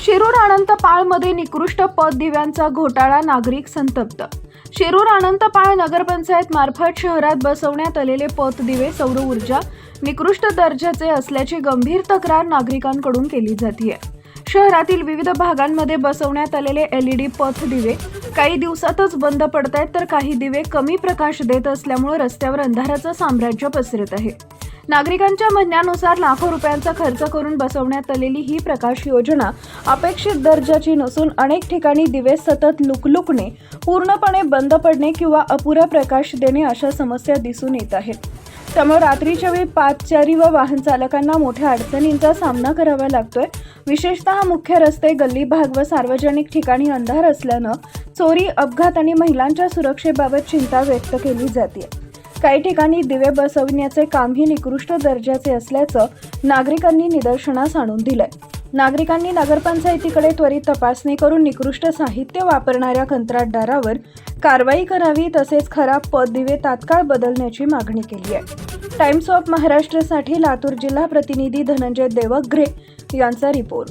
शिरूर अनंतपाळमध्ये निकृष्ट पतदिव्यांचा घोटाळा, नागरिक संतप्त। शिरूर अनंतपाळ नगरपंचायत मार्फत शहरात बसवण्यात आलेले पतदिवे सौर ऊर्जा निकृष्ट दर्जाचे असल्याची गंभीर तक्रार नागरिकांकडून केली जाते। शहरातील विविध भागांमध्ये बसवण्यात आलेले LED पथदिवे काही दिवसातच बंद पडत आहेत, तर काही दिवे कमी प्रकाश देत असल्यामुळे रस्त्यावर अंधाराचं साम्राज्य पसरत आहे। नागरिकांच्या म्हणण्यानुसार लाखो रुपयांचा खर्च करून बसवण्यात आलेली ही प्रकाश योजना अपेक्षित दर्जाची नसून अनेक ठिकाणी दिवे सतत लुकलुकणे, पूर्णपणे बंद पडणे किंवा अपुरा प्रकाश देणे अशा समस्या दिसून येत आहेत। त्यामुळे रात्रीच्या वेळी पादचारी व वाहन चालकांना मोठ्या अडचणींचा सामना करावा लागतोय। विशेषतः मुख्य रस्ते, गल्ली भाग व सार्वजनिक ठिकाणी अंधार असल्यानं चोरी, अपघात आणि महिलांच्या सुरक्षेबाबत चिंता व्यक्त केली जाते। काही ठिकाणी दिवे बसवण्याचे कामही निकृष्ट दर्जाचे असल्याचं नागरिकांनी निदर्शनास आणून दिलंय। नागरिकांनी नगरपंचायतीकडे त्वरित तपासणी करून निकृष्ट साहित्य वापरणाऱ्या कंत्राटदारावर कारवाई करावी, तसेच खराब पतदिवे तात्काळ बदलण्याची मागणी केली आहे। टाइम्स ऑफ महाराष्ट्रसाठी लातूर जिल्हा प्रतिनिधी धनंजय देवघरे यांचा रिपोर्ट।